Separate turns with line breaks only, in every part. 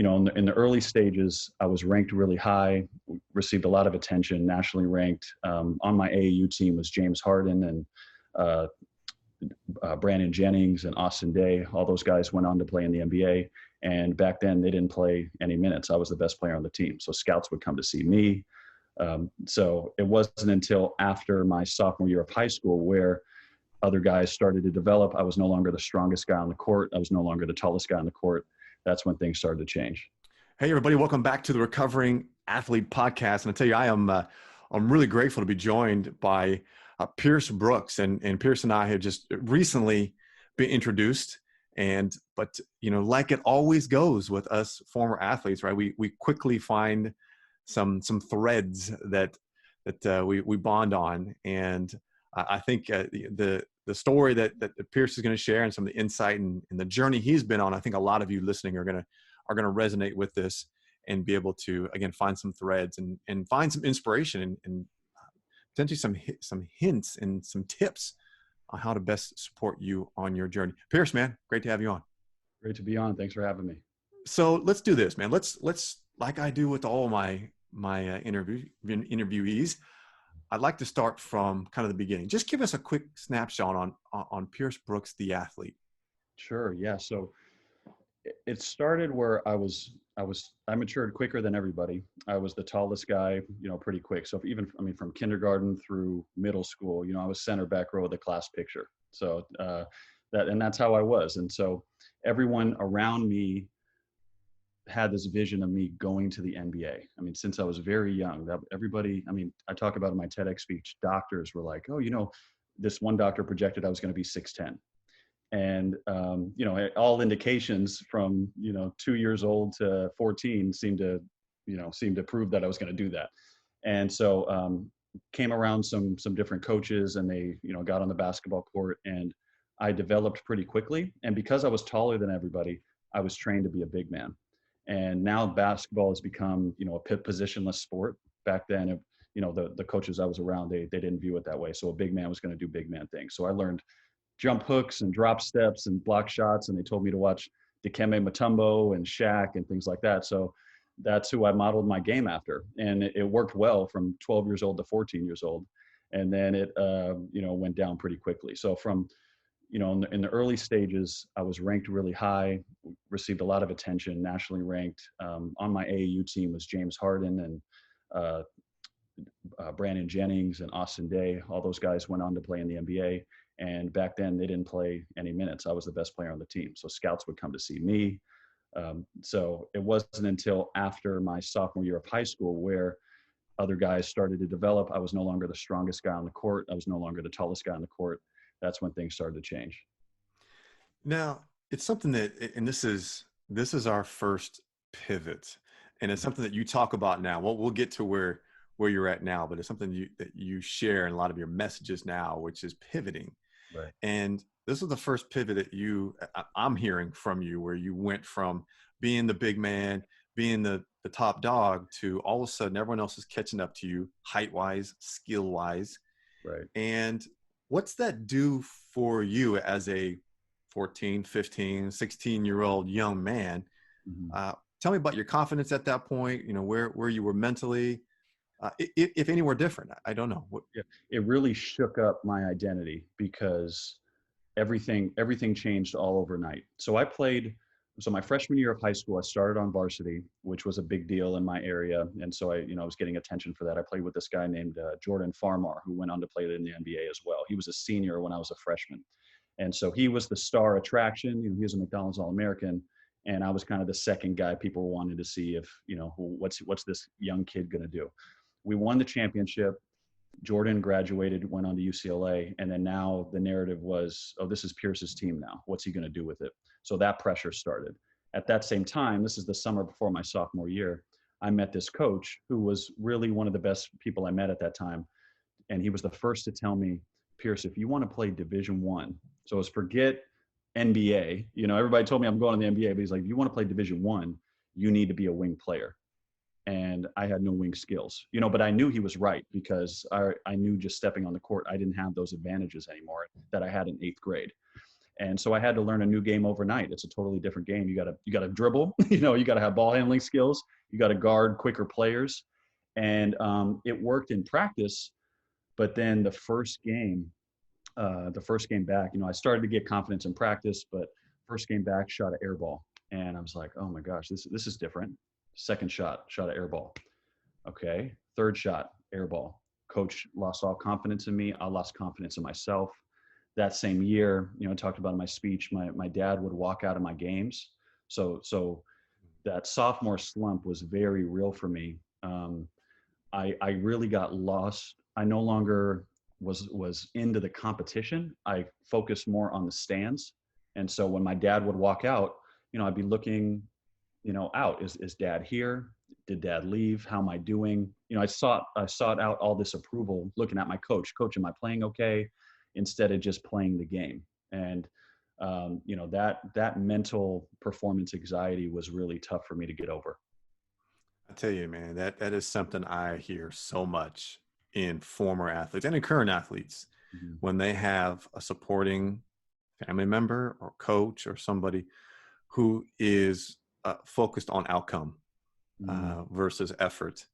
in the early stages, I was ranked really high, received a lot of attention, nationally ranked. On my AAU team was James Harden and uh, Brandon Jennings and Austin Day. All those guys went on to play in the NBA. And back then, they didn't play any minutes. I was the best player on the team. So scouts would come to see me. So it wasn't until after my sophomore year of high school where other guys started to develop. I was no longer the strongest guy on the court. I was no longer the tallest guy on the court. That's when things started to change.
Hey, everybody. Welcome back to the Recovering Athlete Podcast. And I tell you, I'm really grateful to be joined by Pierce Brooks. And Pierce and I have just recently been introduced. But like it always goes with us former athletes, right? We quickly find some threads that we bond on. And I think the story that Pierce is going to share and some of the insight and the journey he's been on, I think a lot of you listening are going to resonate with this and be able to, again, find some threads and find some inspiration and potentially some hints and some tips on how to best support you on your journey. Pierce, man, great to have you on.
Great to be on. Thanks for having me.
So let's do this, man. Let's like I do with all my interviewees. I'd like to start from kind of the beginning. Just give us a quick snapshot on Pierce Brooks, the athlete.
Sure. Yeah. So it started where I matured quicker than everybody. I was the tallest guy, pretty quick. So from kindergarten through middle school, I was center back row of the class picture. So that's how I was. And so everyone around me had this vision of me going to the NBA. Since I was very young, everybody, I talk about in my TEDx speech, doctors were like, oh, this one doctor projected I was going to be 6'10". And, all indications from, 2 years old to 14 seemed to prove that I was going to do that. And so came around some different coaches and they, got on the basketball court and I developed pretty quickly. And because I was taller than everybody, I was trained to be a big man. And now basketball has become, a positionless sport. Back then, the coaches I was around, they didn't view it that way. So a big man was going to do big man things. So I learned jump hooks and drop steps and block shots. And they told me to watch Dikembe Mutombo and Shaq and things like that. So that's who I modeled my game after. And it worked well from 12 years old to 14 years old. And then it, went down pretty quickly. So from, in the early stages, I was ranked really high, received a lot of attention, nationally ranked. On my AAU team was James Harden and Brandon Jennings and Austin Day. All those guys went on to play in the NBA. And back then, they didn't play any minutes. I was the best player on the team. So scouts would come to see me. So it wasn't until after my sophomore year of high school where other guys started to develop. I was no longer the strongest guy on the court. I was no longer the tallest guy on the court. That's when things started to change.
Now, it's something that, and this is our first pivot. And it's something that you talk about now. Well, we'll get to where you're at now, but it's something that you share in a lot of your messages now, which is pivoting.
Right.
And this is the first pivot that I'm hearing from you, where you went from being the big man, being the top dog, to all of a sudden everyone else is catching up to you, height-wise, skill-wise.
Right.
And what's that do for you as a 14, 15, 16-year-old young man? Mm-hmm. Tell me about your confidence at that point, where you were mentally, if anywhere different. I don't know.
Yeah, it really shook up my identity because everything changed all overnight. So my freshman year of high school, I started on varsity, which was a big deal in my area. And so I was getting attention for that. I played with this guy named Jordan Farmar, who went on to play in the NBA as well. He was a senior when I was a freshman. And so he was the star attraction. He was a McDonald's All-American. And I was kind of the second guy people wanted to see if, what's this young kid going to do? We won the championship. Jordan graduated, went on to UCLA. And then now the narrative was, oh, this is Pierce's team now. What's he going to do with it? So that pressure started. At that same time, this is the summer before my sophomore year, I met this coach who was really one of the best people I met at that time. And he was the first to tell me, Pierce, if you want to play Division I, so it's forget NBA, everybody told me I'm going to the NBA, but he's like, if you want to play Division I, you need to be a wing player. And I had no wing skills, but I knew he was right because I knew just stepping on the court, I didn't have those advantages anymore that I had in 8th grade. And so I had to learn a new game overnight. It's a totally different game. You gotta dribble, you know, you gotta have ball handling skills, you gotta guard quicker players. And it worked in practice, but then the first game back, you know, I started to get confidence in practice, but first game back, shot an air ball. And I was like, oh my gosh, this is different. Second shot, shot an air ball. Okay. Third shot, air ball. Coach lost all confidence in me. I lost confidence in myself. That same year, you know, I talked about in my speech, my dad would walk out of my games. So that sophomore slump was very real for me. I really got lost. I no longer was into the competition. I focused more on the stands. And so when my dad would walk out, you know, I'd be looking, you know, out. Is dad here? Did dad leave? How am I doing? You know, I sought out all this approval looking at my coach. Coach, am I playing okay? Instead of just playing the game. And you know, that mental performance anxiety was really tough for me to get over.
I tell you, man, that is something I hear so much in former athletes and in current athletes
Mm-hmm.
when they have a supporting family member or coach or somebody who is focused on outcome
Mm-hmm.
versus effort.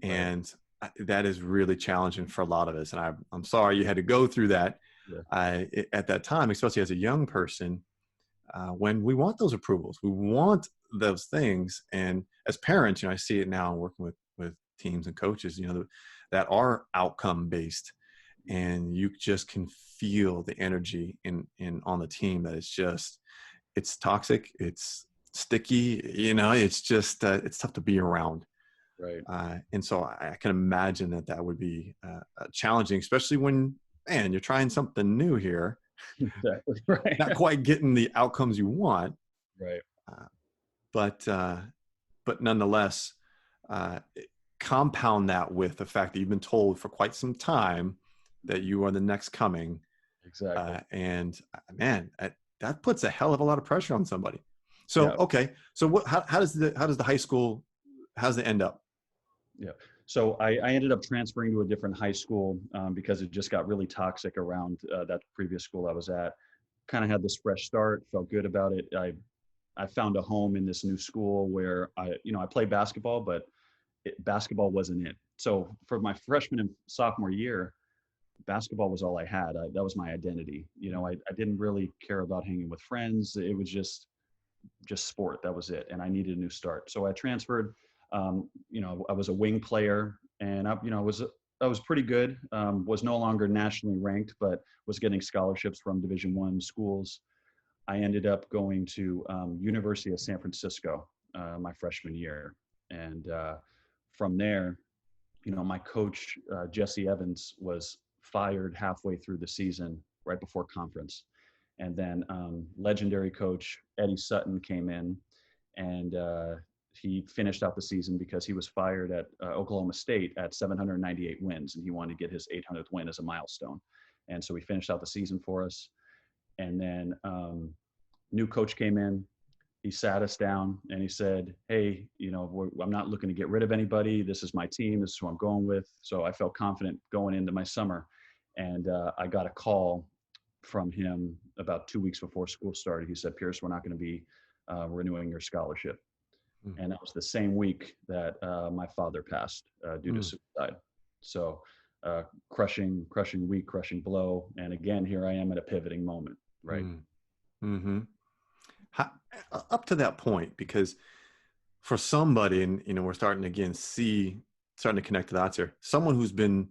Right.
And that is really challenging for a lot of us. And I'm sorry you had to go through that
Yeah.
at that time, especially as a young person, when we want those approvals, we want those things. And as parents, you know, I see it now working with teams and coaches, you know, that are outcome based, and you just can feel the energy in on the team that it's toxic, it's sticky, you know, it's just it's tough to be around.
Right.
And so I can imagine that would be challenging, especially when, man, you're trying something new here,
Exactly. Right.
not quite getting the outcomes you want,
Right.
uh, but nonetheless, compound that with the fact that you've been told for quite some time that you are the next coming,
Exactly.
and man, that puts a hell of a lot of pressure on somebody. So
Yeah.
okay, so how does the high school, how's it end up?
Yeah. So I ended up transferring to a different high school because it just got really toxic around that previous school I was at. Kind of had this fresh start, felt good about it. I found a home in this new school where I play basketball, but basketball wasn't it. So for my freshman and sophomore year, basketball was all I had. That was my identity. You know, I didn't really care about hanging with friends. It was just sport. That was it. And I needed a new start. So I transferred. You know, I was a wing player, and I was pretty good. Was no longer nationally ranked, but was getting scholarships from Division I schools. I ended up going to University of San Francisco my freshman year, and from there, you know, my coach Jesse Evans was fired halfway through the season, right before conference, and then legendary coach Eddie Sutton came in, and he finished out the season because he was fired at Oklahoma State at 798 wins, and he wanted to get his 800th win as a milestone. And so he finished out the season for us. And then new coach came in. He sat us down and he said, "Hey, you know, I'm not looking to get rid of anybody. This is my team. This is who I'm going with." So I felt confident going into my summer. And I got a call from him about 2 weeks before school started. He said, "Pierce, we're not going to be renewing your scholarship."
Mm.
And that was the same week that my father passed due to suicide. So crushing week, crushing blow. And again, here I am at a pivoting moment, right?
Mm. Mm-hmm. How, up to that point, because for somebody, and you know, we're starting to again starting to connect the dots here. Someone who's been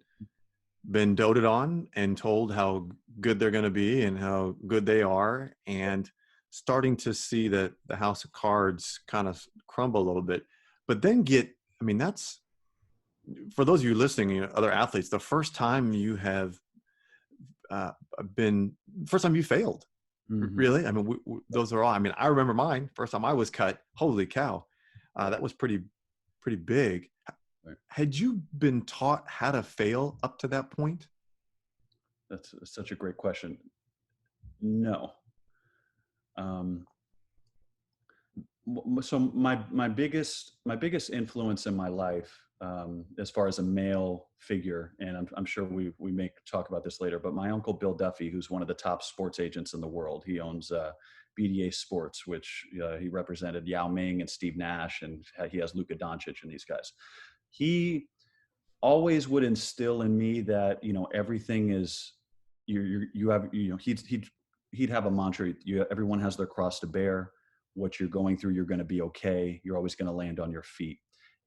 doted on and told how good they're going to be and how good they are, and starting to see that the house of cards kind of crumble a little bit, but then I mean, that's, for those of you listening, you know, other athletes, the first time you have uh, first time you failed,
Mm-hmm.
really. I mean, those are all, I mean, I remember mine, first time I was cut, holy cow.
Right.
That was pretty big.
Right.
Had you been taught how to fail up to that point?
That's such a great question. No. Um, so my biggest influence in my life as far as a male figure, and I'm sure we may talk about this later, but my uncle Bill Duffy, who's one of the top sports agents in the world, he owns BDA Sports, which he represented Yao Ming and Steve Nash, and he has Luka Doncic and these guys. He always would instill in me that, you know, everything is, you have, you know, he'd have a mantra: everyone has their cross to bear. What you're going through, you're going to be okay. You're always going to land on your feet.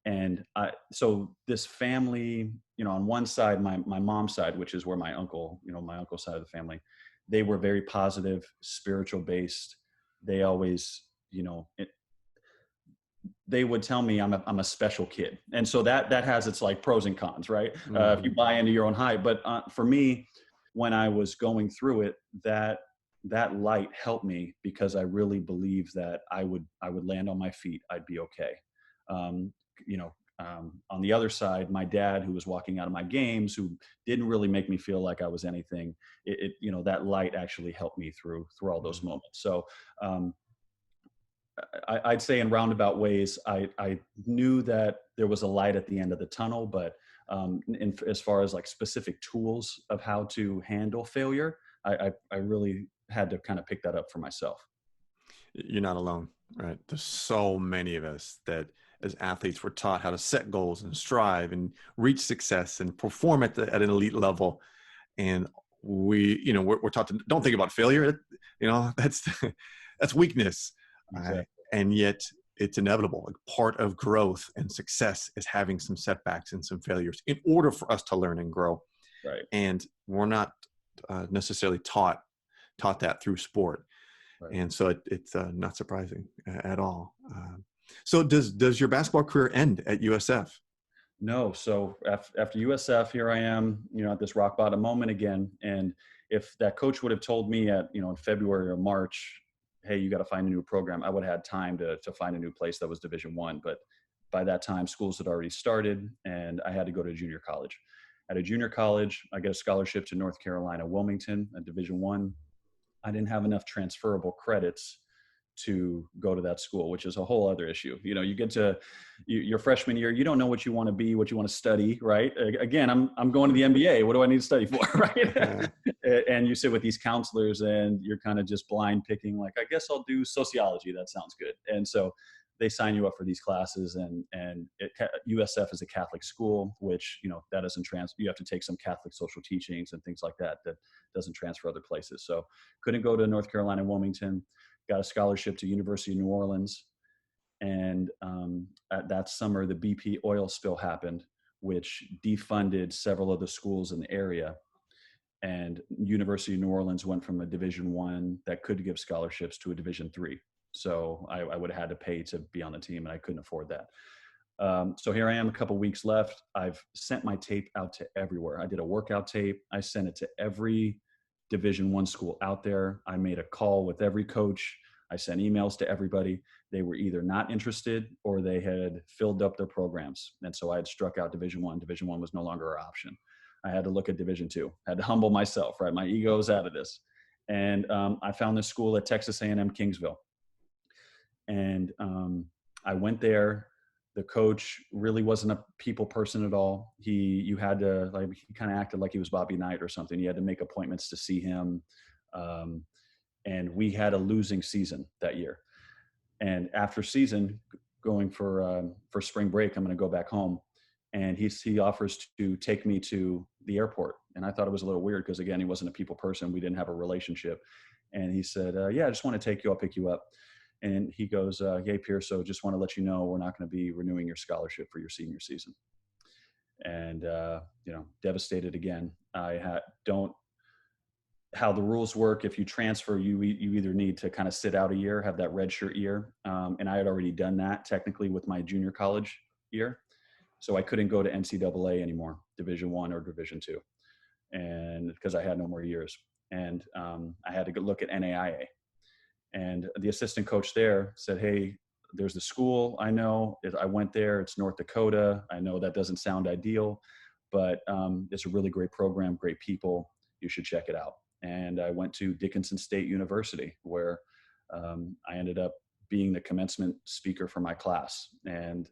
And so this family, you know, on one side, my mom's side, which is where my uncle, you know, my uncle's side of the family, they were very positive, spiritual based. They always, you know, they would tell me I'm a special kid. And so that has its like pros and cons, right?
Mm-hmm.
If you buy into your own hype. But for me, when I was going through it, that light helped me, because I really believed that I would land on my feet. I'd be okay. You know, on the other side, my dad, who was walking out of my games, who didn't really make me feel like I was anything, you know, that light actually helped me through all those moments. So I'd say in roundabout ways, I knew that there was a light at the end of the tunnel, but as far as like specific tools of how to handle failure, I really had to kind of pick that up for myself.
You're not alone, right? There's so many of us that as athletes were taught how to set goals and strive and reach success and perform at an elite level. And we're taught to don't think about failure. You know, that's weakness.
Exactly.
And yet it's inevitable. Like, part of growth and success is having some setbacks and some failures in order for us to learn and grow.
Right.
And we're not necessarily taught that through sport. Right. And so it's not surprising at all. So does your basketball career end at USF?
No. So after USF, here I am, you know, at this rock bottom moment again. And if that coach would have told me in February or March, hey, you got to find a new program, I would have had time to find a new place that was Division I. But by that time, schools had already started, and I had to go to junior college. At a junior college, I get a scholarship to North Carolina, Wilmington, a Division I. I didn't have enough transferable credits to go to that school, which is a whole other issue. You know, you get to your freshman year, you don't know what you want to be, what you want to study, right? Again, I'm going to the MBA. What do I need to study for, right? And you sit with these counselors, and you're kind of just blind picking, like, I guess I'll do sociology. That sounds good. And so they sign you up for these classes, and USF is a Catholic school, which, you know, that doesn't you have to take some Catholic social teachings and things like that doesn't transfer other places. So couldn't go to North Carolina, Wilmington. Got a scholarship to University of New Orleans. And at that summer, the BP oil spill happened, which defunded several of the schools in the area. And University of New Orleans went from a Division I that could give scholarships to a Division III. So I would have had to pay to be on the team, and I couldn't afford that. So here I am, a couple weeks left. I've sent my tape out to everywhere. I did a workout tape. I sent it to every Division I school out there. I made a call with every coach. I sent emails to everybody. They were either not interested or they had filled up their programs. And so I had struck out Division I. Division I was no longer an option. I had to look at Division II. I had to humble myself, right? My ego's out of this. And I found this school at Texas A&M Kingsville. And I went there. The coach really wasn't a people person at all. You had to, like, he kind of acted like he was Bobby Knight or something. You had to make appointments to see him. And we had a losing season that year. And after season, going for spring break, I'm going to go back home. And he offers to take me to the airport. And I thought it was a little weird because, again, he wasn't a people person. We didn't have a relationship. And he said, yeah, I just want to take you. I'll pick you up. And he goes, hey, Pierce, so just want to let you know we're not going to be renewing your scholarship for your senior season. And, devastated again. How the rules work, if you transfer, you either need to kind of sit out a year, have that redshirt year. And I had already done that technically with my junior college year. So I couldn't go to NCAA anymore, Division I or Division II, and because I had no more years. And I had to go look at NAIA. And the assistant coach there said, hey, there's the school I know. I went there. It's North Dakota. I know that doesn't sound ideal, but it's a really great program, great people. You should check it out. And I went to Dickinson State University, where I ended up being the commencement speaker for my class. And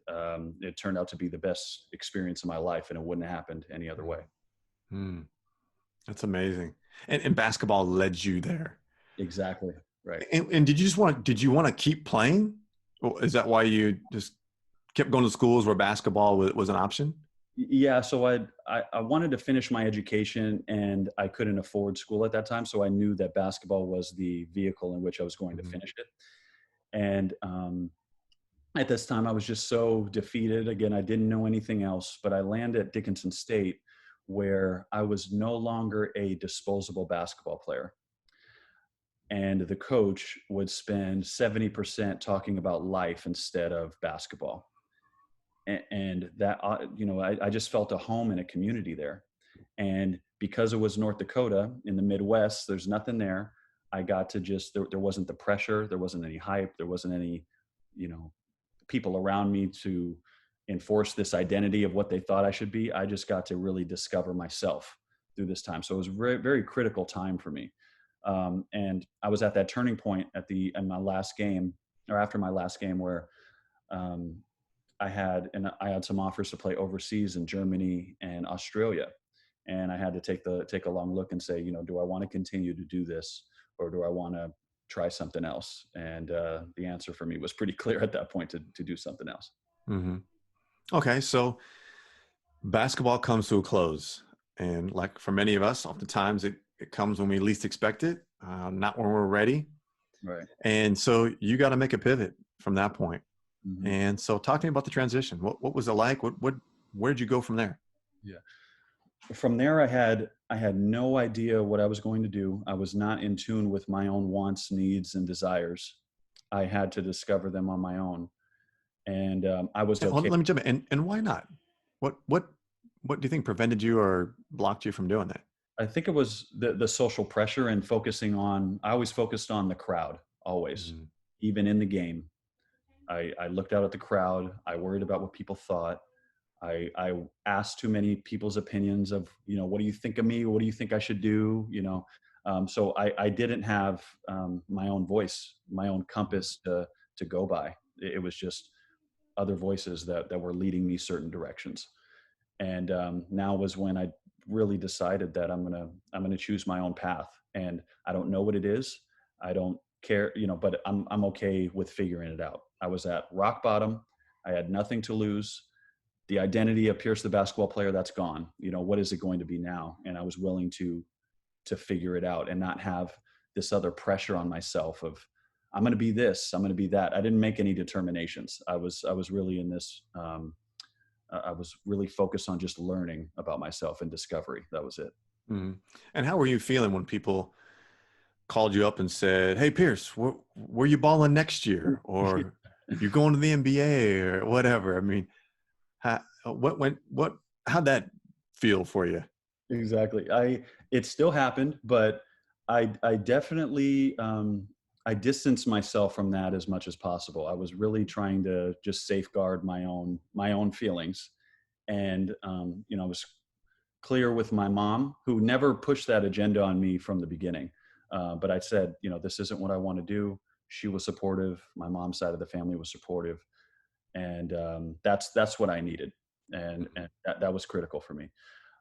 it turned out to be the best experience of my life, and it wouldn't have happened any other way.
Mm, that's amazing. And basketball led you there.
Exactly. Right.
And did you want to keep playing? Or is that why you just kept going to schools where basketball was an option?
Yeah. So I wanted to finish my education, and I couldn't afford school at that time. So I knew that basketball was the vehicle in which I was going to
Mm-hmm.
finish it. And at this time, I was just so defeated. Again, I didn't know anything else, but I landed at Dickinson State, where I was no longer a disposable basketball player. And the coach would spend 70% talking about life instead of basketball. And that, I just felt a home and a community there. And because it was North Dakota in the Midwest, there's nothing there. I got to just, there wasn't the pressure, there wasn't any hype, there wasn't any, you know, people around me to enforce this identity of what they thought I should be. I just got to really discover myself through this time. So it was a very, very critical time for me. And I was at that turning point in my last game, or after my last game, where um, I had some offers to play overseas in Germany and Australia. And I had to take a long look and say, do I want to continue to do this, or do I want to try something else? And the answer for me was pretty clear at that point, to do something else.
Mm-hmm. Okay. So basketball comes to a close. And like for many of us, oftentimes it comes when we least expect it, not when we're ready.
Right.
And so you got to make a pivot from that point.
Mm-hmm.
And so talk to me about the transition. What was it like? Where'd you go from there?
Yeah. From there, I had no idea what I was going to do. I was not in tune with my own wants, needs, and desires. I had to discover them on my own. And I was
Hold
okay.
on, let me jump in. And why not? What do you think prevented you or blocked you from doing that?
I think it was the social pressure and I always focused on the crowd, always,
Mm-hmm.
even in the game. I looked out at the crowd. I worried about what people thought. I asked too many people's opinions of, what do you think of me? What do you think I should do? So I didn't have my own voice, my own compass to go by. It was just other voices that were leading me certain directions. And now was when I really decided that I'm gonna choose my own path. And I don't know what it is. I don't care, but I'm okay with figuring it out. I was at rock bottom. I had nothing to lose. The identity of Pierce, the basketball player, that's gone. What is it going to be now? And I was willing to figure it out and not have this other pressure on myself of, I'm going to be this, I'm going to be that. I didn't make any determinations. I was really in this, I was really focused on just learning about myself and discovery. That was it.
Mm-hmm. And how were you feeling when people called you up and said, "Hey, Pierce, where you balling next year?" Or "You're going to the NBA," or whatever? I mean, how'd that feel for you?
Exactly. It still happened, but I definitely, I distanced myself from that as much as possible. I was really trying to just safeguard my own feelings. And, I was clear with my mom, who never pushed that agenda on me from the beginning. But I said, this isn't what I want to do. She was supportive. My mom's side of the family was supportive. And that's what I needed. And that was critical for me.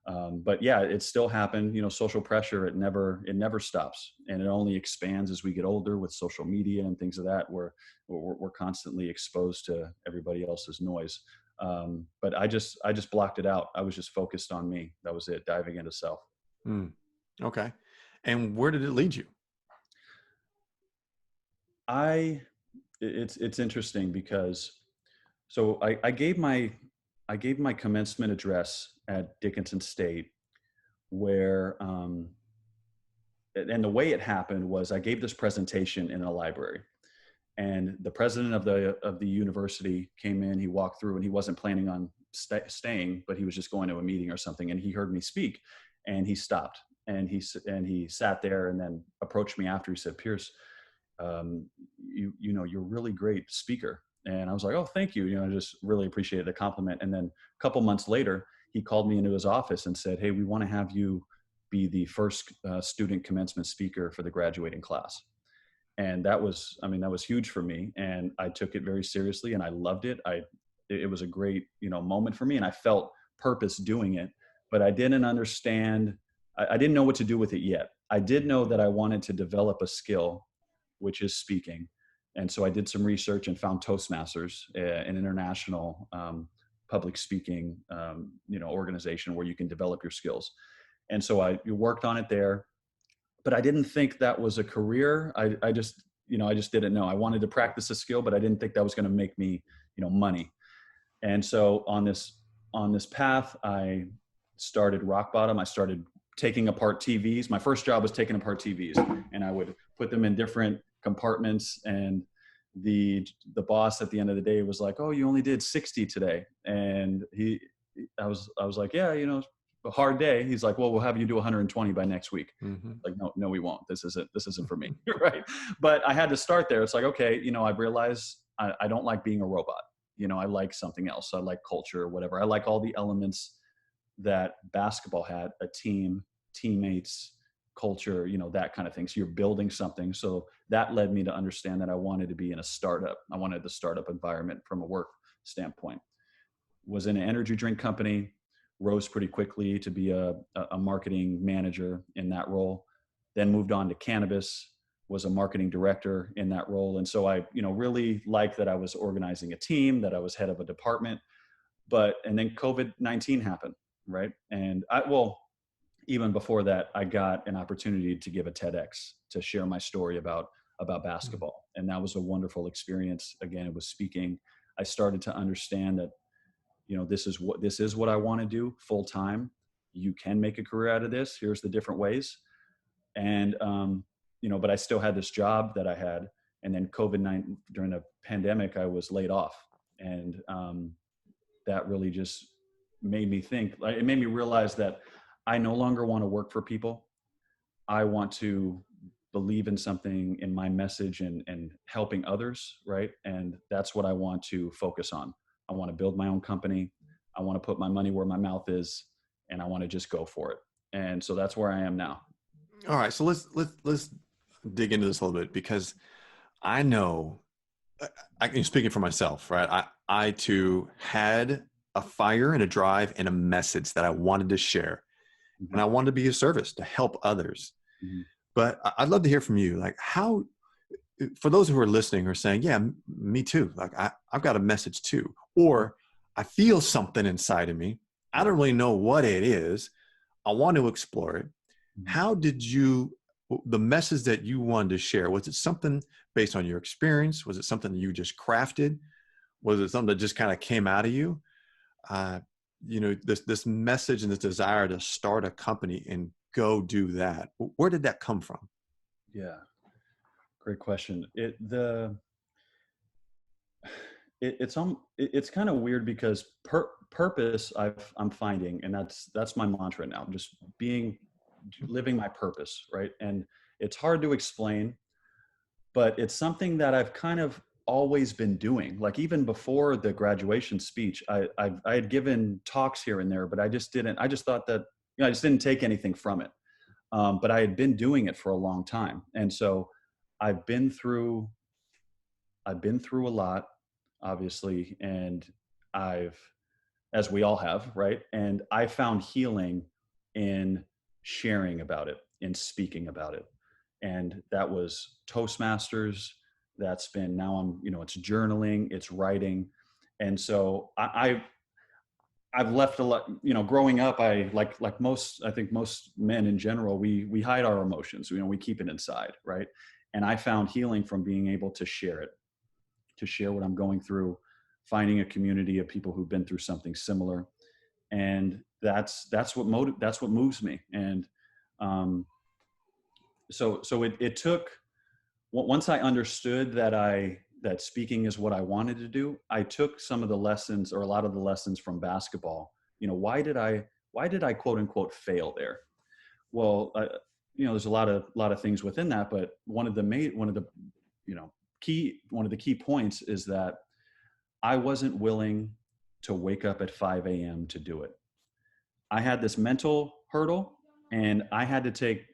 But yeah, it still happened. Social pressure, it never stops, and it only expands as we get older with social media and things of that, where we're constantly exposed to everybody else's noise. But I just blocked it out. I was just focused on me. That was it. Diving into self.
Mm. Okay. And where did it lead you?
It's interesting because, so I gave my commencement address at Dickinson State, where and the way it happened was I gave this presentation in a library, and the president of the university came in. He walked through, and he wasn't planning on staying, but he was just going to a meeting or something. And he heard me speak, and he stopped, and he sat there, and then approached me after. He said, "Pierce, you're a really great speaker." And I was like, "Oh, thank you. I just really appreciated the compliment." And then a couple months later, he called me into his office and said, "Hey, we want to have you be the first student commencement speaker for the graduating class." And that was, I mean, that was huge for me. And I took it very seriously and I loved it. It was a great, moment for me, and I felt purpose doing it, but I didn't understand. I didn't know what to do with it yet. I did know that I wanted to develop a skill, which is speaking. And so I did some research and found Toastmasters, an international public speaking, organization where you can develop your skills. And so I worked on it there, but I didn't think that was a career. I just, I just didn't know. I wanted to practice a skill, but I didn't think that was going to make me, money. And so on this path, I started rock bottom. I started taking apart TVs. My first job was taking apart TVs, and I would put them in different compartments. And the boss at the end of the day was like, "Oh, you only did 60 today." And I was like, "Yeah, a hard day." He's like, "Well, we'll have you do 120 by next week."
Mm-hmm.
Like, no, we won't. This isn't for me. Right. But I had to start there. It's like, okay, I realized I don't like being a robot. I like something else. I like culture, whatever. I like all the elements that basketball had: a team, teammates, culture, that kind of thing. So you're building something. So that led me to understand that I wanted to be in a startup. I wanted the startup environment from a work standpoint. Was in an energy drink company, rose pretty quickly to be a marketing manager in that role, then moved on to cannabis, was a marketing director in that role. And so I, really liked that I was organizing a team, that I was head of a department. And then COVID-19 happened, right? And even before that, I got an opportunity to give a TEDx to share my story about basketball. And that was a wonderful experience. Again, it was speaking. I started to understand that, this is what I want to do full time. You can make a career out of this. Here's the different ways. And, but I still had this job that I had. And then COVID-19, during the pandemic, I was laid off. And that really just made me think. It made me realize that I no longer want to work for people. I want to believe in something, in my message, and helping others, right? And that's what I want to focus on. I want to build my own company. I want to put my money where my mouth is, and I want to just go for it. And so that's where I am now.
All right, so let's dig into this a little bit, because I know, I'm speaking for myself, right? I too had a fire and a drive and a message that I wanted to share,
Mm-hmm.
and I wanted to be of service to help others.
Mm-hmm.
But I'd love to hear from you, like, how, for those who are listening, are saying, "Yeah, me too. Like, I've got a message too," or I feel something inside of me. I don't really know what it is. I want to explore it. How did the message that you wanted to share, was it something based on your experience? Was it something that you just crafted? Was it something that just kind of came out of you? This message and this desire to start a company and go do that. Where did that come from?
Yeah, great question. It's kind of weird because purpose I'm finding, and that's my mantra now, just living my purpose, right? And it's hard to explain, but it's something that I've kind of always been doing. Like, even before the graduation speech, I had given talks here and there, but I just thought that, I just didn't take anything from it. But I had been doing it for a long time. And so I've been through a lot, obviously, and as we all have, right? And I found healing in sharing about it, in speaking about it. And that was Toastmasters. That's been, now it's journaling, it's writing. And so I've left a lot, growing up, I think most men in general, we hide our emotions, we keep it inside, right? And I found healing from being able to share it, to share what I'm going through, finding a community of people who've been through something similar. And that's what moves me. And so it took, once I understood that speaking is what I wanted to do, I took some of the lessons, or a lot of the lessons, from basketball. Why did I quote unquote fail there? Well, there's a lot of things within that, but one of the key points is that I wasn't willing to wake up at 5 a.m. to do it. I had this mental hurdle, and I had to take,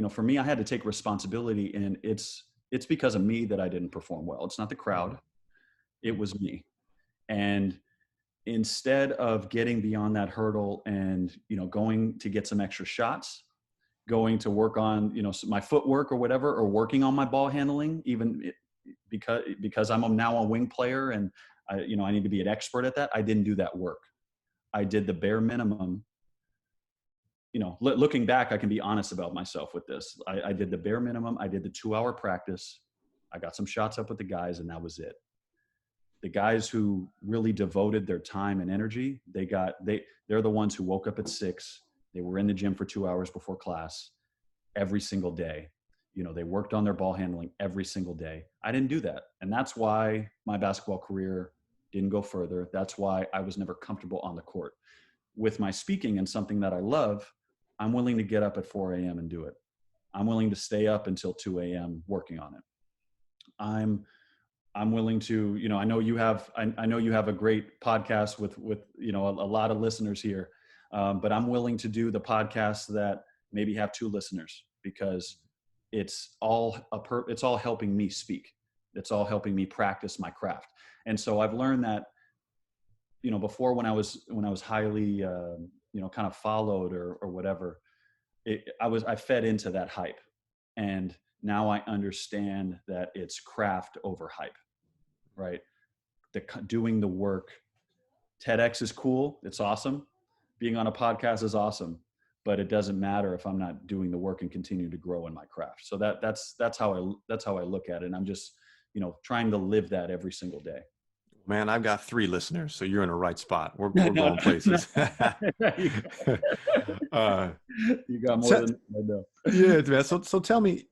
for me, I had to take responsibility, and it's it's because of me that I didn't perform well. It's not the crowd. It was me. And instead of getting beyond that hurdle and, going to get some extra shots, going to work on, my footwork or whatever, or working on my ball handling, because I'm now a wing player and I need to be an expert at that. I didn't do that work. I did the bare minimum. Looking back, I can be honest about myself with this. I did the bare minimum. I did the 2-hour practice. I got some shots up with the guys, and that was it. The guys who really devoted their time and energy, they're the ones who woke up at 6. They were in the gym for 2 hours before class every single day. They worked on their ball handling every single day. I didn't do that. And that's why my basketball career didn't go further. That's why I was never comfortable on the court. With my speaking and something that I love, I'm willing to get up at 4 a.m. and do it. I'm willing to stay up until 2 a.m. working on it. I'm willing to, I know you have a great podcast with a lot of listeners here, but I'm willing to do the podcasts that maybe have 2 listeners, because it's all helping me speak. It's all helping me practice my craft. And so I've learned that, before, when I was highly, kind of followed or whatever, I fed into that hype. And now I understand that it's craft over hype, right? Doing the work. TEDx is cool. It's awesome. Being on a podcast is awesome, but it doesn't matter if I'm not doing the work and continue to grow in my craft. So that's how I look at it. And I'm just, trying to live that every single day.
Man, I've got 3 listeners, so you're in the right spot. We're going places.
You got more than I know.
Yeah, man. So tell me,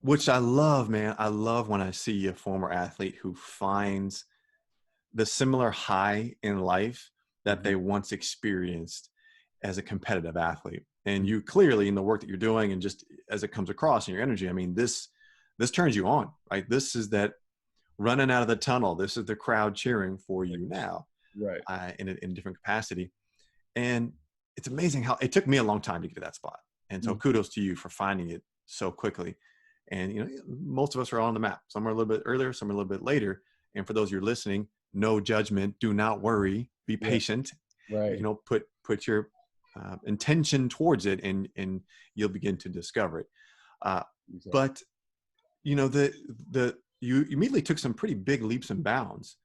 which I love, man. I love when I see a former athlete who finds the similar high in life that they once experienced as a competitive athlete. And you clearly, in the work that you're doing and just as it comes across in your energy, I mean, this turns you on, right? This is that running out of the tunnel. This is the crowd cheering for you now,
right?
In a different capacity. And it's amazing how it took me a long time to get to that spot. And so kudos to you for finding it so quickly. And, most of us are on the map. Some are a little bit earlier, some are a little bit later. And for those of you listening, no judgment, do not worry, be patient,
right?
Put your intention towards it and you'll begin to discover it. Exactly. But, you immediately took some pretty big leaps and bounds.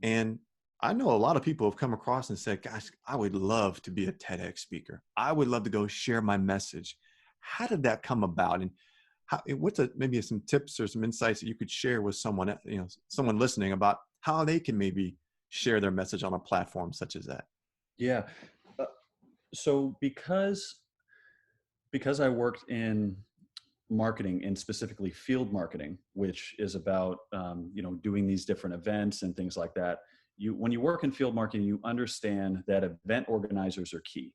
And I know a lot of people have come across and said, gosh, I would love to be a TEDx speaker. I would love to go share my message. How did that come about? And what's maybe some tips or some insights that you could share with someone, someone listening about how they can maybe share their message on a platform such as that?
Yeah. So because I worked in marketing, and specifically field marketing, which is about, doing these different events and things like that. When you work in field marketing, you understand that event organizers are key.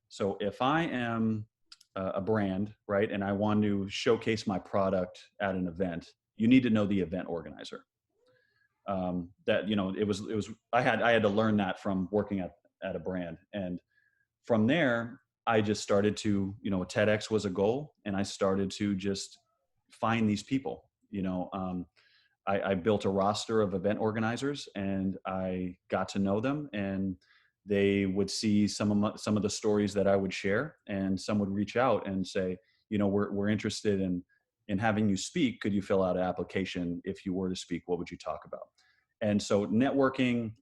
So if I am a brand, right, and I want to showcase my product at an event, you need to know the event organizer. I had to learn that from working at a brand. And from there, I just started to, TEDx was a goal, and I started to just find these people. I built a roster of event organizers, and I got to know them, and they would see some of the stories that I would share, and some would reach out and say, we're interested in having you speak. Could you fill out an application? If you were to speak, what would you talk about? And so networking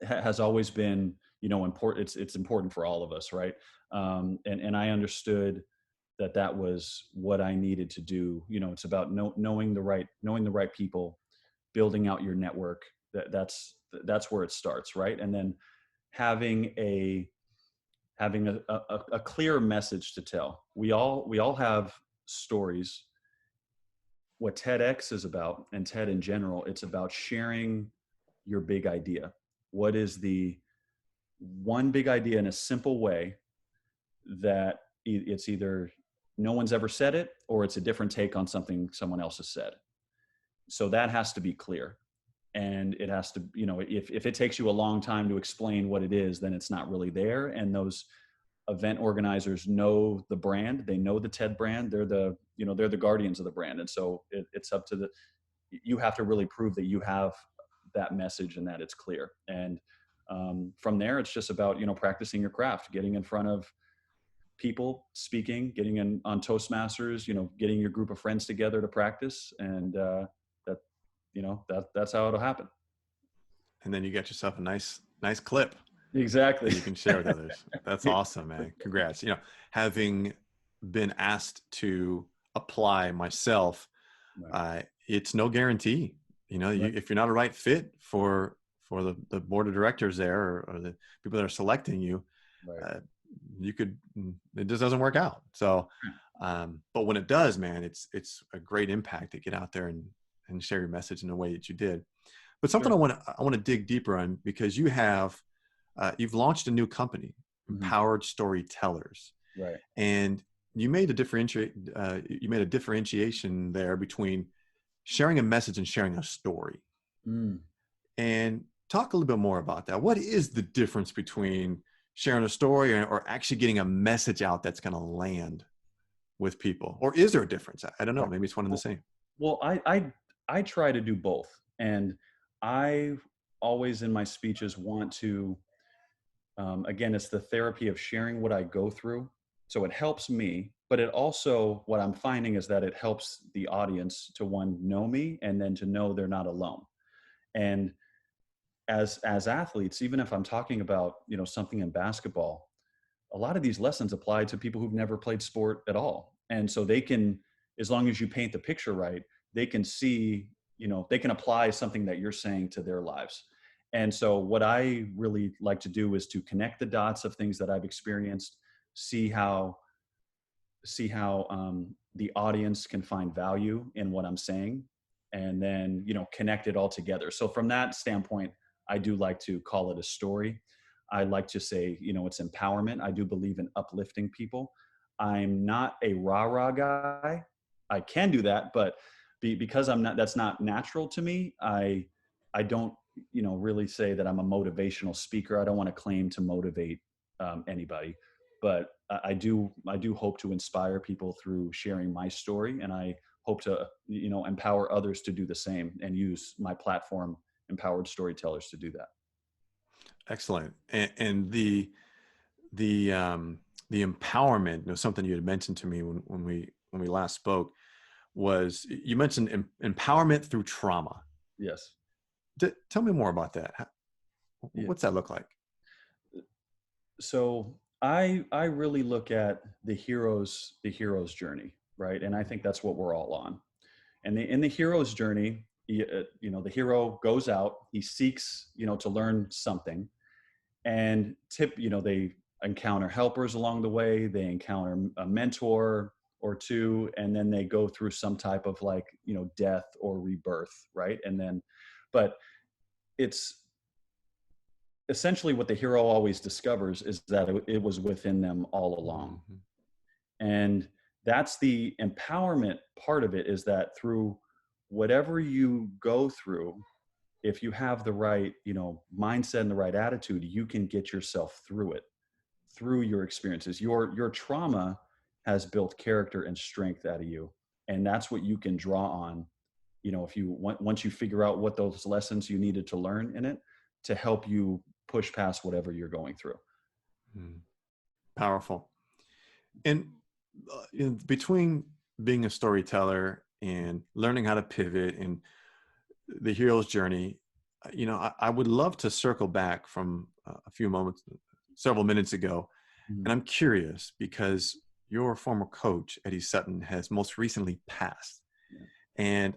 has always been, important. It's important for all of us, right? And I understood that was what I needed to do. It's about knowing the right people, building out your network. That's where it starts, right? And then having a clear message to tell. We all have stories. What TEDx is about, and TED in general, it's about sharing your big idea. What is the one big idea in a simple way that it's either no one's ever said it, or it's a different take on something someone else has said. So that has to be clear. And it has to, if it takes you a long time to explain what it is, then it's not really there. And those event organizers know the brand, they know the TED brand. They're the they're the guardians of the brand. And so it's up to you have to really prove that you have that message and that it's clear. And from there, it's just about, practicing your craft, getting in front of people, speaking, getting in on Toastmasters, getting your group of friends together to practice. And that's how it'll happen.
And then you get yourself a nice clip
Exactly.
that you can share with others. That's awesome, man. Congrats. Having been asked to apply myself,
Right.
it's no guarantee.
Right.
If you're not a right fit for the board of directors there, or the people that are selecting you,
Right.
It just doesn't work out. So, but when it does, man, it's a great impact to get out there and share your message in the way that you did. But something
Sure.
I want to dig deeper on, because you've launched a new company,
Mm-hmm.
Empowered Storytellers,
Right.
and you made a differentiation there between sharing a message and sharing a story.
Mm.
And talk a little bit more about that. What is the difference between sharing a story or actually getting a message out that's going to land with people? Or is there a difference? I don't know. Maybe it's one and the same.
Well, I try to do both. And I always in my speeches want to, again, it's the therapy of sharing what I go through. So it helps me, but it also, what I'm finding is that it helps the audience to, one, know me, and then to know they're not alone. And as athletes, even if I'm talking about, something in basketball, a lot of these lessons apply to people who've never played sport at all. And so they can, as long as you paint the picture right, they can see, they can apply something that you're saying to their lives. And so what I really like to do is to connect the dots of things that I've experienced, see how the audience can find value in what I'm saying, and then, connect it all together. So from that standpoint, I do like to call it a story. I like to say, it's empowerment. I do believe in uplifting people. I'm not a rah-rah guy. I can do that, but because that's not natural to me. I don't, really say that I'm a motivational speaker. I don't want to claim to motivate anybody, but I do hope to inspire people through sharing my story, and I hope to, empower others to do the same and use my platform, Empowered Storytellers, to do that.
Excellent. And the empowerment, something you had mentioned to me when we last spoke, was you mentioned empowerment through trauma.
Yes.
Tell me more about that.
Yeah.
What's that look like?
So I really look at the hero's journey, right? And I think that's what we're all on. And in the hero's journey, the hero goes out, he seeks, to learn something, and they encounter helpers along the way, they encounter a mentor or two, and then they go through some type of death or rebirth, right? And then, but it's essentially what the hero always discovers is that it was within them all along.
Mm-hmm.
And that's the empowerment part of it, is that through whatever you go through, if you have the right, mindset and the right attitude, you can get yourself through it, through your experiences. Your trauma has built character and strength out of you. And that's what you can draw on, if you once you figure out what those lessons you needed to learn in it to help you push past whatever you're going through.
Powerful. And between being a storyteller and learning how to pivot and the hero's journey, I would love to circle back from several minutes ago.
Mm-hmm.
And I'm curious because your former coach, Eddie Sutton, has most recently passed. Yeah. And,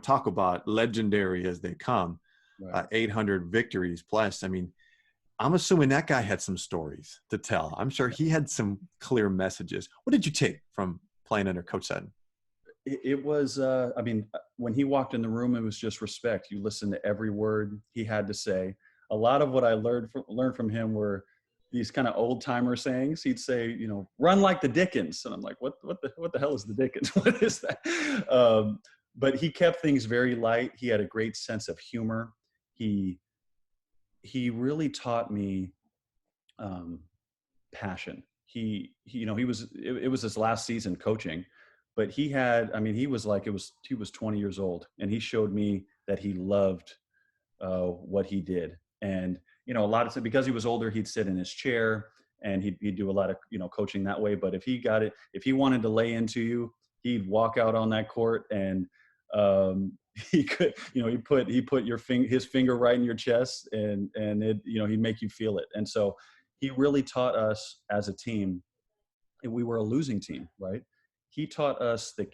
talk about legendary as they come, right. 800 victories plus. I mean, I'm assuming that guy had some stories to tell. I'm sure he had some clear messages. What did you take from playing under Coach Sutton?
It was, when he walked in the room, it was just respect. You listen to every word he had to say. A lot of what I learned from him were these kind of old timer sayings. He'd say, run like the Dickens. And I'm like, what the hell is the Dickens? What is that? But he kept things very light. He had a great sense of humor. He really taught me passion. It was his last season coaching, but he had, I mean, he was like, he was 20 years old, and he showed me that he loved what he did. And, you know, a lot of it, because he was older, he'd sit in his chair and he'd do a lot of, you know, coaching that way. But if he wanted to lay into you, he'd walk out on that court and he could, you know, he put his finger right in your chest, and it, you know, he'd make you feel it. And so he really taught us as a team, and we were a losing team, right? He taught us the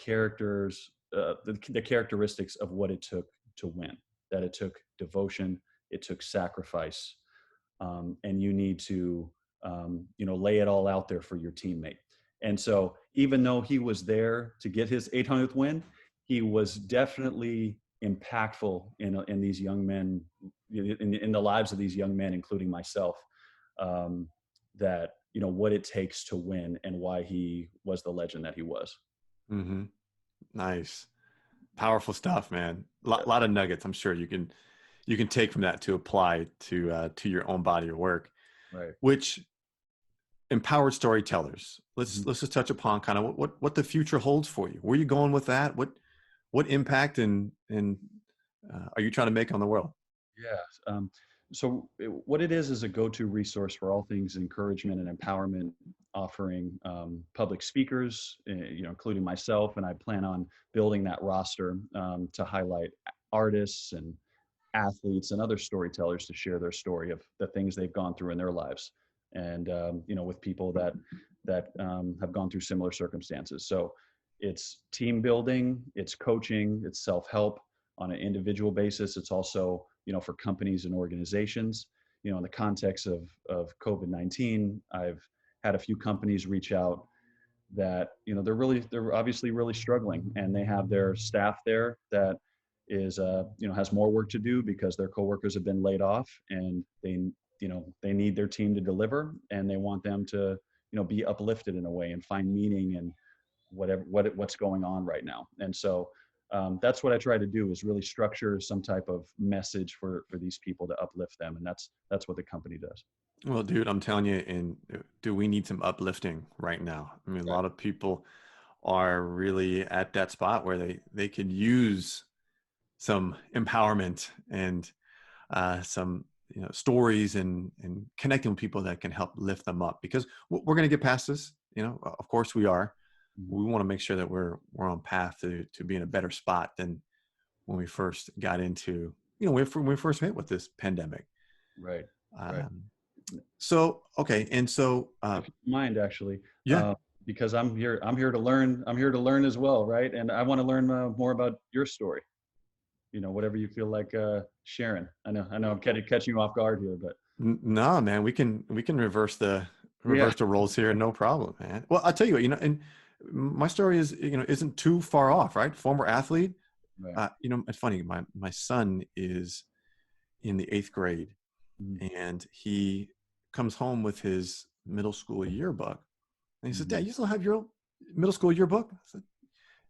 the characteristics of what it took to win, that it took devotion, it took sacrifice, and you need to, you know, lay it all out there for your teammate. And so even though he was there to get his 800th win, he was definitely impactful in these young men, in the lives of these young men, including myself, that, you know, what it takes to win and why he was the legend that he was.
Mm-hmm. Nice. Powerful stuff, man. Lot of nuggets I'm sure you can take from that to apply to your own body of work.
Right.
Which empowered storytellers. Let's
Mhm.
just touch upon kind of what the future holds for you. Where are you going with that? What impact and are you trying to make on the world?
Yeah. What it is a go-to resource for all things encouragement and empowerment, offering public speakers, you know, including myself, and I plan on building that roster to highlight artists and athletes and other storytellers to share their story of the things they've gone through in their lives, and you know, with people that have gone through similar circumstances. So it's team building, it's coaching, it's self-help on an individual basis. It's also, you know, for companies and organizations. You know, in the context of COVID-19, I've had a few companies reach out that, you know, they're obviously really struggling, and they have their staff there that is you know, has more work to do because their coworkers have been laid off, and you know, they need their team to deliver, and they want them to, you know, be uplifted in a way and find meaning in what's going on right now. And so that's what I try to do, is really structure some type of message for these people to uplift them, and that's what the company does.
Well, dude, I'm telling you, and do we need some uplifting right now? I mean, a
Right.
lot of people are really at that spot where they could use some empowerment and some, you know, stories and connecting with people that can help lift them up, because we're going to get past this. You know, of course we are.
Mhm.
We want to make sure that we're on path to be in a better spot than when we first got into, you know, when we first met with this pandemic.
Right. Right.
Um, so okay, and so
If you don't mind, actually,
yeah.
because I'm here to learn. I'm here to learn as well, right? And I want to learn more about your story. You know, whatever you feel like sharing. I know I'm catching you off guard here, but
No, man, we can
yeah.
reverse the roles here, no problem, man. Well, I'll tell you what, you know, and my story is, you know, isn't too far off, right? Former athlete.
Right.
You know, it's funny. My son is in the 8th grade,
Mhm.
and he comes home with his middle school yearbook, and he says,
Mhm.
"Dad, you still have your middle school yearbook?" I said,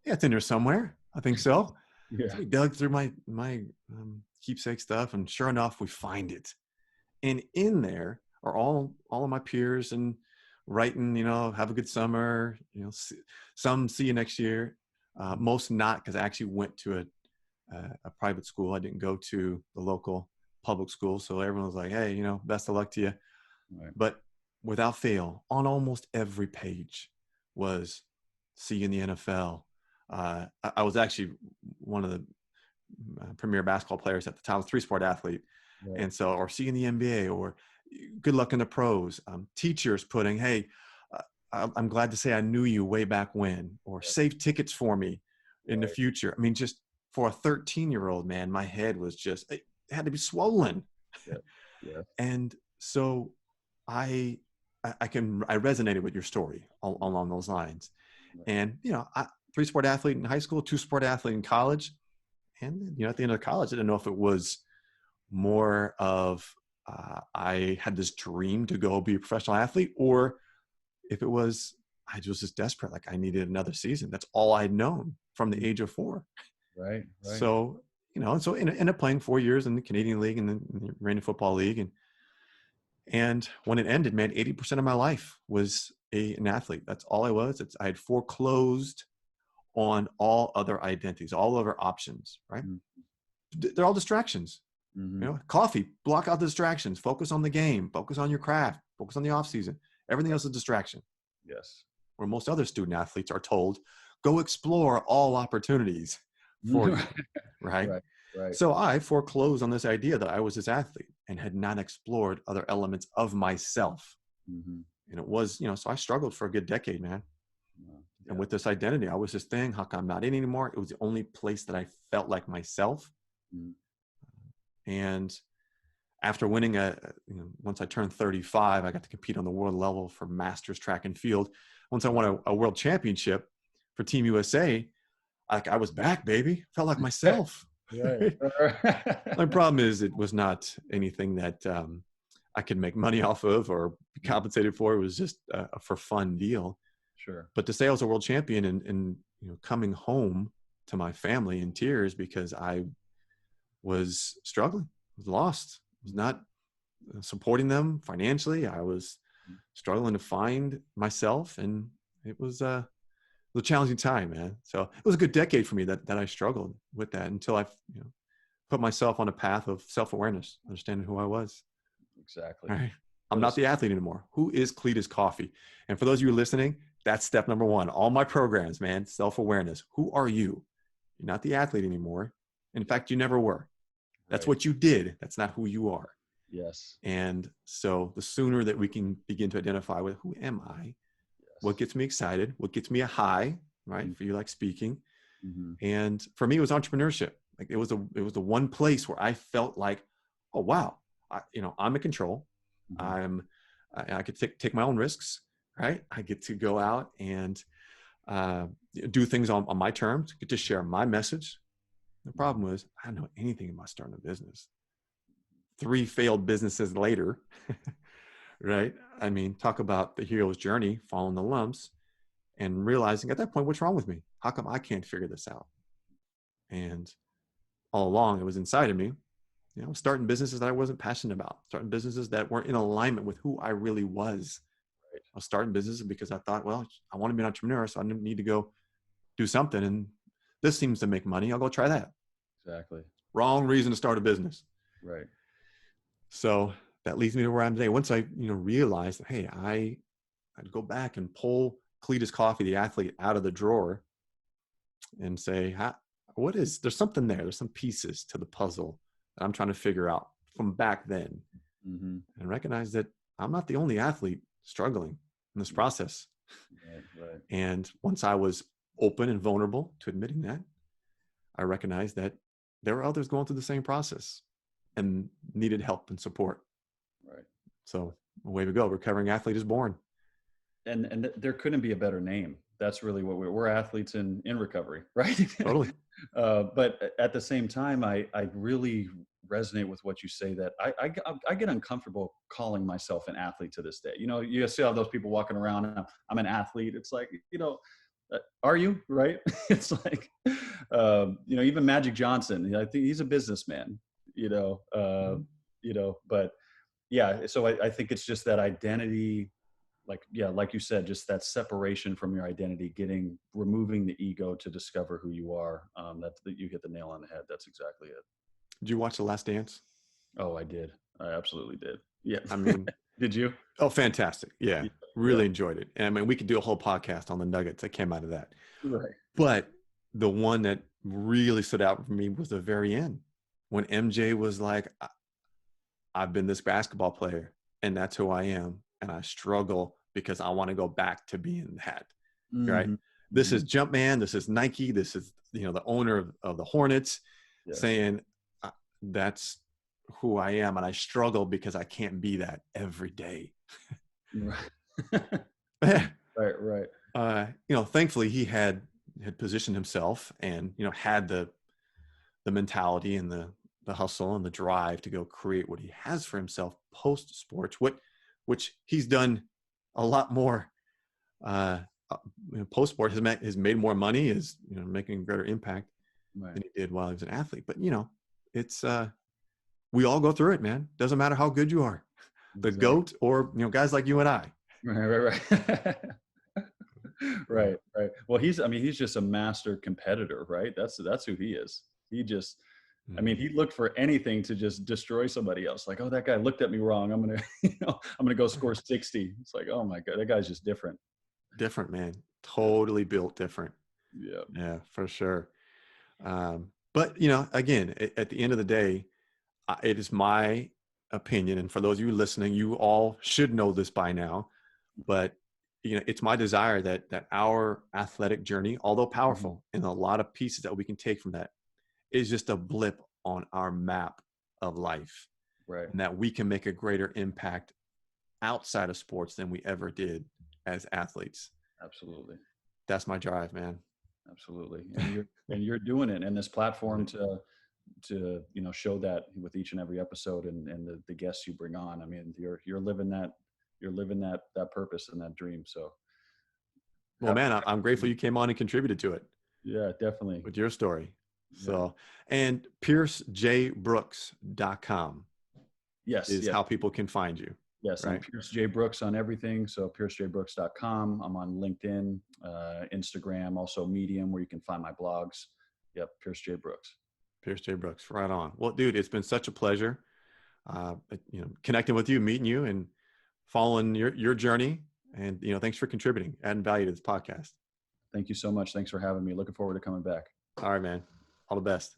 "Yeah, it's in there somewhere. I think so." So
Yeah.
we dug through my keepsake stuff, and sure enough, we find it. And in there are all of my peers and writing, you know, have a good summer, you know, some see you next year. Most not, because I actually went to a private school. I didn't go to the local public school. So everyone was like, hey, you know, best of luck to you.
Right.
But without fail, on almost every page was see you in the NFL. I was actually one of the premier basketball players at the time, 3-sport athlete.
Right.
And so, or see you in the NBA, or good luck in the pros. Teachers putting, hey, I'm glad to say I knew you way back when, or
Right.
save tickets for me in the
Right.
future. I mean, just for a 13-year-old, man, my head was just, it had to be swollen.
Yeah. Yeah.
And so I resonated with your story along those lines.
Right.
And, you know, 3-sport athlete in high school, 2-sport athlete in college. And, you know, at the end of college, I didn't know if it was more of I had this dream to go be a professional athlete, or if it was I was just desperate, like I needed another season. That's all I'd known from the
Mhm.
age of 4.
Right. Right.
So, you know, and so ended up playing 4 years in the Canadian League and then the Rainier Football League, and when it ended, man, 80% of my life was an athlete. That's all I was. I had foreclosed on all other identities, all other options, right? They're all distractions. Coffee, block out the distractions, focus on the game, focus on your craft, focus on the off season. Everything else is distraction.
Yes.
Where most other student athletes are told, go explore all opportunities for you, right?
Right.
So I foreclosed on this idea that I was this athlete and had not explored other elements of myself. And it was, so I struggled for a good decade, man. And with this identity, I was this thing, how come I'm not in anymore? It was the only place that I felt like myself. And after winning once I turned 35, I got to compete on the world level for masters track and field. Once I won a world championship for Team USA, I was back, baby. Felt like myself.
Right.
My problem is it was not anything that I could make money off of or be compensated for. It was just a for fun deal.
Sure.
But to say I was a world champion and coming home to my family in tears because I was struggling, was lost, was not supporting them financially. I was struggling to find myself, and it was a challenging time, man. So it was a good decade for me that I struggled with that until I put myself on a path of self-awareness, understanding who I was.
Exactly.
All right. I'm not the athlete anymore. Who is Cletus Coffey? And for those of you listening, that's step number one. All my programs, man, self-awareness. Who are you? You're not the athlete anymore. In fact, you never were. That's what you did. That's not who you are.
Yes.
And so the sooner that we can begin to identify with who am I, what gets me excited, what gets me a high, right? For you, like speaking. And for me, it was entrepreneurship. Like it was the one place where I felt like, oh, wow, I'm in control. I could take my own risks, right? I get to go out and do things on my terms, get to share my message. The problem was I don't know anything about starting a business. 3 failed businesses later, right? I mean, talk about the hero's journey, following the lumps and realizing at that point, what's wrong with me? How come I can't figure this out? And all along, it was inside of me, starting businesses that I wasn't passionate about, starting businesses that weren't in alignment with who I really was. I was starting businesses because I thought, well, I want to be an entrepreneur, so I need to go do something. And this seems to make money. I'll go try that.
Exactly.
Wrong reason to start a business.
Right.
So that leads me to where I'm today. Once I, realized that, hey, I'd go back and pull Cletus Coffey, the athlete, out of the drawer and say, there's something there. There's some pieces to the puzzle that I'm trying to figure out from back then, and recognize that I'm not the only athlete struggling in this process.
Right.
And once I was open and vulnerable to admitting that, I recognized that there were others going through the same process and needed help and support.
Right.
So away we go. Recovering athlete is born.
And there couldn't be a better name. That's really what we're athletes in recovery, right?
Totally.
But at the same time, I really resonate with what you say, that I get uncomfortable calling myself an athlete to this day. You see all those people walking around, and I'm an athlete. It's like, are you, right? It's like, even Magic Johnson, I think he's a businessman, but yeah. So I think it's just that identity, like you said, just that separation from your identity, removing the ego to discover who you are. That you hit the nail on the head. That's exactly it.
Did you watch The Last Dance?
Oh, I did. I absolutely did. Yeah.
I mean,
did you?
Oh, fantastic. Yeah. Really enjoyed it. And I mean, we could do a whole podcast on the nuggets that came out of that.
Right.
But the one that really stood out for me was the very end, when MJ was like, I've been this basketball player and that's who I am. And I struggle because I want to go back to being that. Right. This is Jumpman. This is Nike. This is, the owner of the Hornets saying that's who I am. And I struggle because I can't be that every day.
Right.
Thankfully he had positioned himself and, had the mentality and the hustle and the drive to go create what he has for himself post sports, which he's done a lot more, post sport has made more money, is, making a greater impact than he did while he was an athlete. But, it's, we all go through it, man. Doesn't matter how good you are, the GOAT or, guys like you and I.
Right. Right, right. Well, I mean, he's just a master competitor, right? That's who he is. He just, I mean,
Mhm.
he looked for anything to just destroy somebody else. Like, oh, that guy looked at me wrong. I'm gonna, I'm gonna go score 60. It's like, oh my God, that guy's just different.
Different, man.
Yeah,
Totally built different.
yeah,
Yeah, for sure. But again, at the end of the day, it is my opinion, and for those of you listening, you all should know this by now. But it's my desire that our athletic journey, although
mhm,
powerful, and a lot of pieces that we can take from that, is just a blip on our map of life,
right.
and that we can make a greater impact outside of sports than we ever did as athletes.
Absolutely,
That's my drive, man.
absolutely. And you're doing it, and this platform to show that with each and every episode, and the guests you bring on. I mean, you're living that purpose and that dream. So
Well,
happy.
man, I'm grateful you came on and contributed to it
Yeah, definitely.
with your story.
Yeah.
So, and piercejbrooks.com
Yes,
is
yes,
how people can find you,
yes. I'm
right?
Pierce J Brooks on everything. So piercejbrooks.com. I'm on LinkedIn, Instagram, also Medium, where you can find my blogs. Yep, Pierce J Brooks.
Pierce J. Brooks, right on. Well, dude, it's been such a pleasure, connecting with you, meeting you, and following your journey. And thanks for contributing, adding value to this podcast.
Thank you so much. Thanks for having me. Looking forward to coming back.
All right, man. All the best.